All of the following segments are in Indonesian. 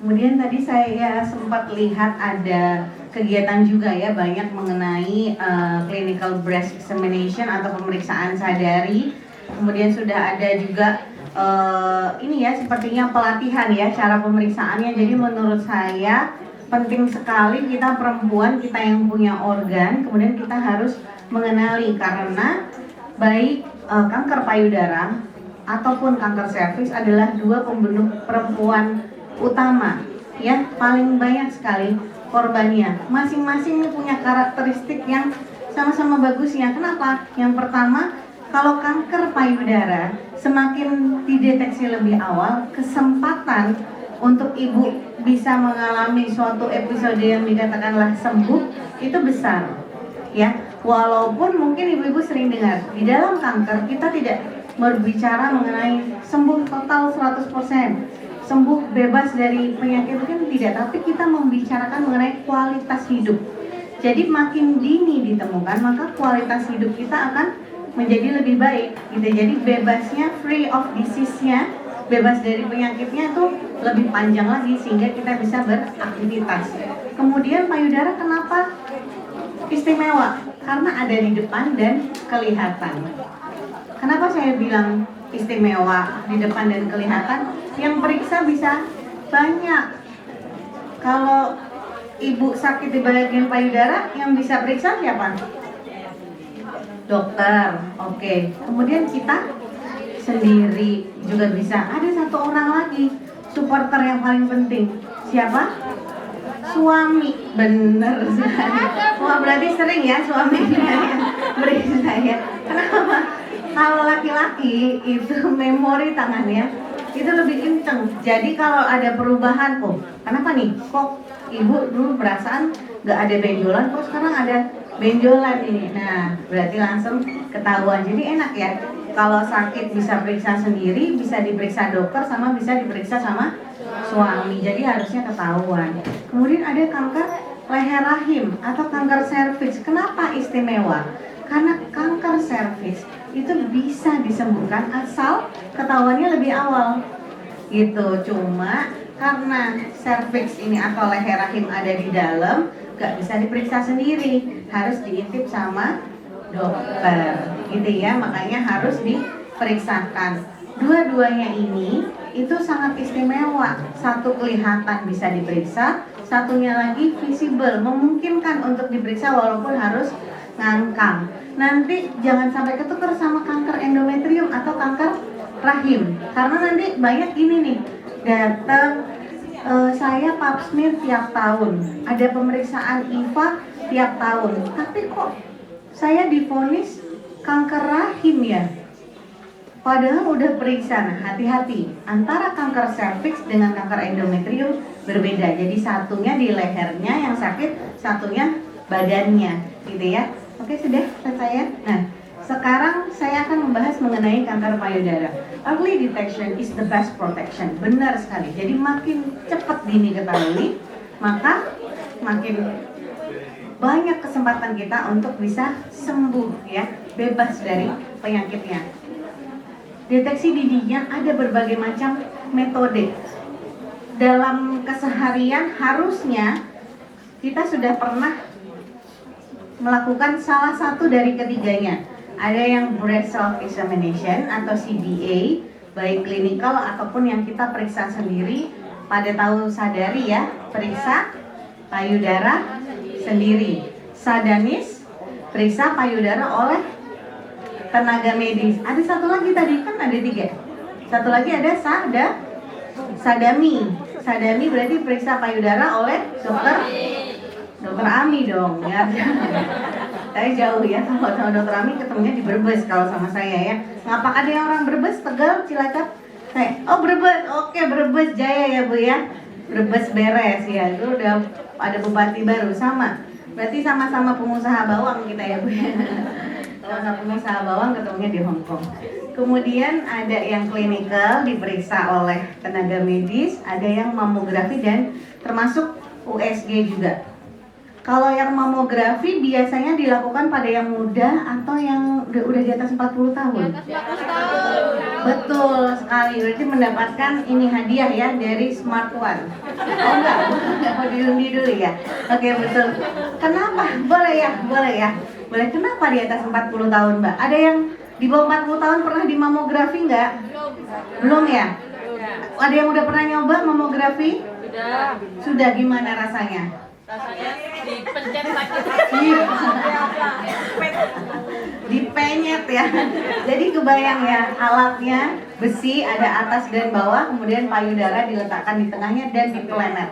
Kemudian tadi saya sempat lihat ada kegiatan juga ya, banyak mengenai clinical breast examination atau pemeriksaan sadari. Kemudian sudah ada juga ini ya, sepertinya pelatihan ya cara pemeriksaannya. Jadi menurut saya penting sekali kita perempuan, kita yang punya organ, kemudian kita harus mengenali, karena baik kanker payudara ataupun kanker serviks adalah dua pembunuh perempuan utama ya, paling banyak sekali korbannya. Masing-masing punya karakteristik yang sama-sama bagusnya. Kenapa? Yang pertama, kalau kanker payudara semakin dideteksi lebih awal, kesempatan untuk ibu bisa mengalami suatu episode yang dikatakanlah sembuh itu besar ya. Walaupun mungkin ibu-ibu sering dengar di dalam kanker kita tidak berbicara mengenai sembuh total 100%, sembuh bebas dari penyakit, mungkin tidak, tapi kita membicarakan mengenai kualitas hidup. Jadi makin dini ditemukan, maka kualitas hidup kita akan menjadi lebih baik gitu. Jadi bebasnya, free of disease-nya, bebas dari penyakitnya itu lebih panjang lagi sehingga kita bisa beraktivitas. Kemudian payudara kenapa istimewa? Karena ada di depan dan kelihatan. Kenapa saya bilang istimewa di depan dan kelihatan? Yang periksa bisa banyak. Kalau ibu sakit di bagian payudara, yang bisa periksa siapa? Dokter. Oke. Kemudian kita sendiri juga bisa. Ada satu orang lagi, supporter yang paling penting. Siapa? Suami. Bener sekali. Wah, berarti sering ya suaminya yang periksa ya. Kenapa? Kalau laki-laki itu memori tangannya itu lebih kenceng. Jadi kalau ada perubahan, oh kenapa nih? Kok ibu dulu perasaan nggak ada benjolan, kok sekarang ada benjolan ini? Nah, berarti langsung ketahuan. Jadi enak ya. Kalau sakit bisa periksa sendiri, bisa diperiksa dokter, sama bisa diperiksa sama suami. Jadi harusnya ketahuan. Kemudian ada kanker leher rahim atau kanker serviks. Kenapa istimewa? Karena kanker serviks itu bisa disembuhkan asal ketahuannya lebih awal gitu. Cuma karena serviks ini atau leher rahim ada di dalam, gak bisa diperiksa sendiri, harus diintip sama dokter gitu ya. Makanya harus diperiksakan. Dua-duanya ini itu sangat istimewa. Satu kelihatan bisa diperiksa, satunya lagi visible, memungkinkan untuk diperiksa walaupun harus ngangkang. Nanti jangan sampai ketukar sama kanker endometrium atau kanker rahim, karena nanti banyak gini nih, datang saya pap smear tiap tahun, ada pemeriksaan IVA tiap tahun, tapi kok saya divonis kanker rahim ya, padahal udah periksa. Nah, hati-hati, antara kanker serviks dengan kanker endometrium berbeda. Jadi satunya di lehernya yang sakit, satunya badannya gitu ya. Oke, sudah selesai. Nah, sekarang saya akan membahas mengenai kanker payudara. Early detection is the best protection. Benar sekali. Jadi makin cepat dini ketahui, maka makin banyak kesempatan kita untuk bisa sembuh ya, bebas dari penyakitnya. Deteksi dininya ada berbagai macam metode. Dalam keseharian harusnya kita sudah pernah melakukan salah satu dari ketiganya. Ada yang breast self examination atau CBA, baik klinikal ataupun yang kita periksa sendiri. Pada tahu sadari ya, periksa payudara sendiri. Sadanis, periksa payudara oleh tenaga medis. Ada satu lagi tadi, kan ada 3. Satu lagi ada sadami. Sadami berarti periksa payudara oleh dokter Ami dong ya. Saya jauh ya, kalau sama dokter Ami ketemunya di Brebes kalau sama saya ya. Ngapa ada yang orang Brebes, Tegal, Cilacap? Oh Brebes, oke Brebes Jaya ya Bu ya. Brebes beres ya, itu udah ada bupati baru sama. Berarti sama-sama pengusaha bawang kita ya Bu ya. Sama-sama pengusaha bawang ketemunya di Hong Kong. Kemudian ada yang klinikal diperiksa oleh tenaga medis, ada yang mamografi dan termasuk USG juga. Kalau yang mamografi biasanya dilakukan pada yang muda atau yang udah di atas 40 tahun? Betul sekali, berarti mendapatkan ini hadiah ya dari Smart One. Oh enggak, mau diundi dulu ya. Oke, betul. Kenapa? Boleh ya, boleh ya. Boleh, kenapa di atas 40 tahun, Mbak? Ada yang di bawah 40 tahun pernah di mamografi nggak? Belum ya? Ada yang udah pernah nyoba mamografi? Sudah, gimana rasanya? Rasanya dipencet sakit. Dipenyet ya. Jadi kebayang ya, alatnya besi ada atas dan bawah, kemudian payudara diletakkan di tengahnya dan dipelenet.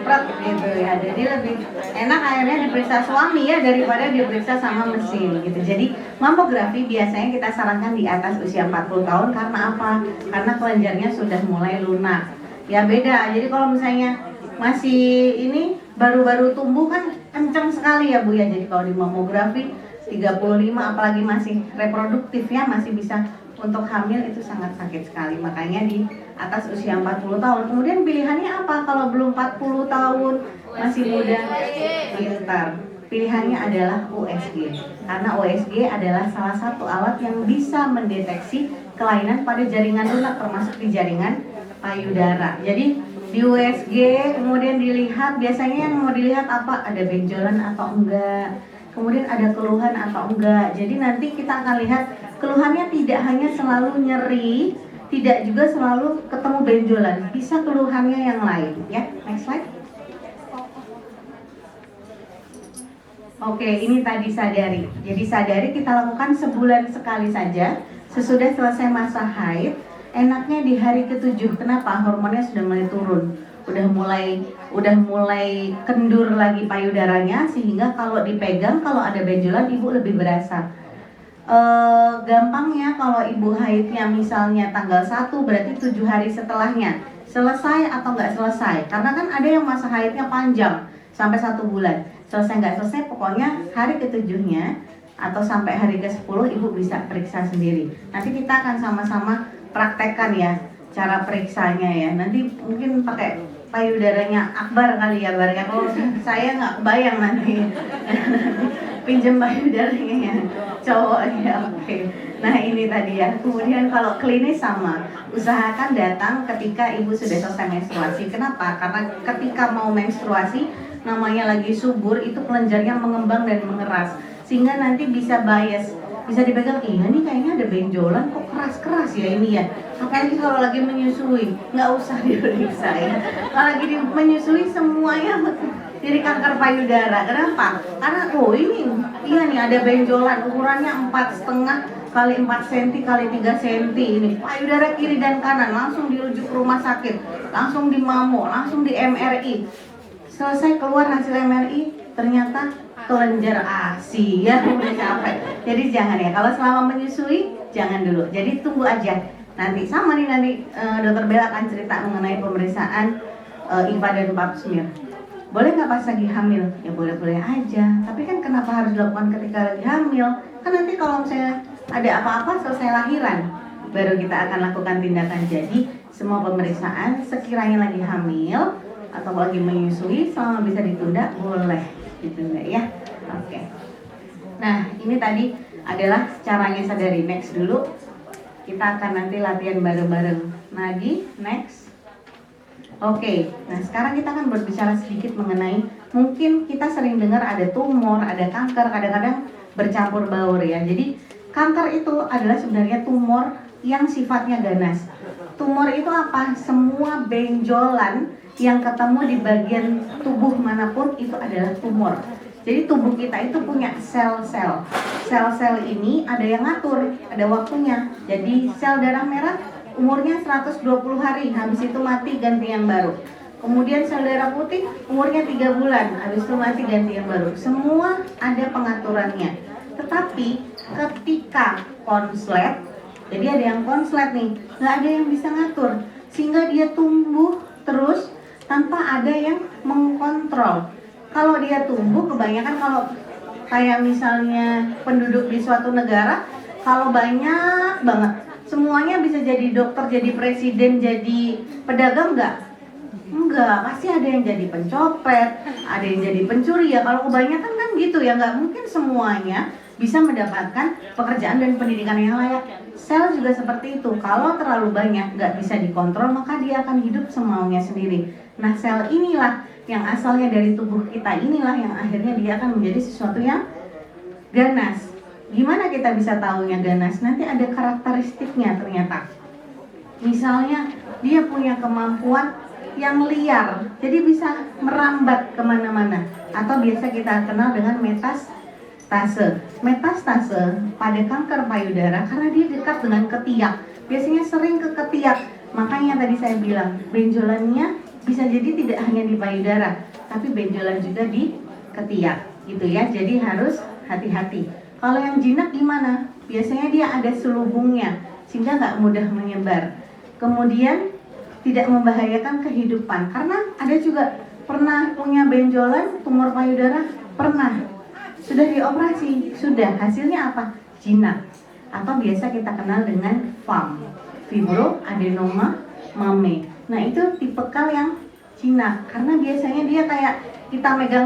Prat gitu ya. Jadi lebih enak akhirnya diperiksa suami ya daripada diperiksa sama mesin gitu. Jadi mamografi biasanya kita sarankan di atas usia 40 tahun karena apa? Karena kelenjarnya sudah mulai lunak. Ya beda. Jadi kalau misalnya masih ini baru-baru tumbuh kan kenceng sekali ya Bu ya. Jadi kalau di mamografi 35 apalagi masih reproduktif ya, masih bisa untuk hamil itu sangat sakit sekali. Makanya di atas usia 40 tahun. Kemudian pilihannya apa kalau belum 40 tahun, masih muda? Pintar. Pilihannya adalah USG. Karena USG adalah salah satu alat yang bisa mendeteksi kelainan pada jaringan lunak termasuk di jaringan payudara. Jadi di USG kemudian dilihat, biasanya yang mau dilihat apa? Ada benjolan atau enggak, kemudian ada keluhan atau enggak. Jadi nanti kita akan lihat keluhannya tidak hanya selalu nyeri, tidak juga selalu ketemu benjolan, bisa keluhannya yang lain ya. Next slide. Oke, ini tadi sadari. Jadi sadari kita lakukan sebulan sekali saja. Sesudah selesai masa haid, enaknya di hari ke-7. Kenapa? Hormonnya sudah mulai turun. Udah mulai kendur lagi payudaranya, sehingga kalau dipegang, kalau ada benjolan ibu lebih berasa. Gampangnya kalau ibu haidnya misalnya tanggal 1, berarti 7 hari setelahnya selesai atau nggak selesai. Karena kan ada yang masa haidnya panjang sampai 1 bulan. Selesai nggak selesai, pokoknya hari ke-7-nya atau sampai hari ke-10 ibu bisa periksa sendiri. Nanti kita akan sama-sama praktekkan ya cara periksanya ya. Nanti mungkin pakai payudaranya Akbar kali ya Bar ya. Kalau saya nggak kebayang nanti pinjem payudaranya ya cowok ya. Oke. Nah ini tadi ya. Kemudian kalau klinis sama, usahakan datang ketika ibu sudah selesai menstruasi. Kenapa? Karena ketika mau menstruasi namanya lagi subur, itu kelenjarnya mengembang dan mengeras, sehingga nanti bisa bias, bisa dipegang, iya nih kayaknya ada benjolan, kok keras-keras ya ini ya. Apalagi kalau lagi menyusui, nggak usah diperiksa ya. Kalau lagi menyusui semuanya jadi kanker payudara. Kenapa? Karena oh ini, iya nih ada benjolan, ukurannya 4,5 kali 4 cm kali 3 cm ini, payudara kiri dan kanan, langsung dirujuk ke rumah sakit, langsung di mamo, langsung di MRI. Selesai keluar hasil MRI, ternyata kelenjar ASI ya, udah capek. Jadi jangan ya, kalau selama menyusui jangan dulu. Jadi tunggu aja. Nanti sama nih Dokter Bella akan cerita mengenai pemeriksaan IVA dan Pap smear. Boleh nggak pas lagi hamil? Ya boleh-boleh aja. Tapi kan kenapa harus dilakukan ketika lagi hamil? Kan nanti kalau misalnya ada apa-apa selesai lahiran, baru kita akan lakukan tindakan. Jadi semua pemeriksaan sekiranya lagi hamil atau lagi menyusui selama bisa ditunda boleh ditunda ya. Oke. Nah ini tadi adalah caranya sadari. Next dulu, kita akan nanti latihan bareng-bareng lagi. Next. Oke. Nah sekarang kita akan berbicara sedikit mengenai, mungkin kita sering dengar ada tumor, ada kanker, kadang-kadang bercampur baur ya. Jadi kanker itu adalah sebenarnya tumor yang sifatnya ganas. Tumor itu apa? Semua benjolan yang ketemu di bagian tubuh manapun itu adalah tumor. Jadi tubuh kita itu punya sel-sel. Sel-sel ini ada yang ngatur, ada waktunya. Jadi sel darah merah umurnya 120 hari, habis itu mati ganti yang baru. Kemudian sel darah putih umurnya 3 bulan, habis itu mati ganti yang baru. Semua ada pengaturannya. Tetapi ketika konslet, jadi ada yang konslet nih, nggak ada yang bisa ngatur, sehingga dia tumbuh terus tanpa ada yang mengkontrol. Kalau dia tumbuh, kebanyakan kalau kayak misalnya penduduk di suatu negara, kalau banyak banget, semuanya bisa jadi dokter, jadi presiden, jadi pedagang nggak? Enggak, pasti ada yang jadi pencopet, ada yang jadi pencuri ya. Kalau kebanyakan kan gitu ya, nggak mungkin semuanya bisa mendapatkan pekerjaan dan pendidikan yang layak. Sel juga seperti itu, kalau terlalu banyak nggak bisa dikontrol, maka dia akan hidup semaunya sendiri. Nah, sel inilah yang asalnya dari tubuh kita, inilah yang akhirnya dia akan menjadi sesuatu yang ganas. Gimana kita bisa tahunya ganas? Nanti ada karakteristiknya ternyata. Misalnya dia punya kemampuan yang liar, jadi bisa merambat kemana-mana, atau biasa kita kenal dengan metastase. Metastase pada kanker payudara karena dia dekat dengan ketiak, biasanya sering ke ketiak. Makanya tadi saya bilang benjolannya bisa jadi tidak hanya di payudara, tapi benjolan juga di ketiak, gitu ya. Jadi harus hati-hati. Kalau yang jinak gimana? Biasanya dia ada selubungnya, sehingga nggak mudah menyebar. Kemudian tidak membahayakan kehidupan, karena ada juga pernah punya benjolan tumor payudara, pernah sudah dioperasi, sudah hasilnya apa? Jinak, atau biasa kita kenal dengan FAM, fibroadenoma mame. Nah itu tipikal yang jinak, karena biasanya dia kayak kita megang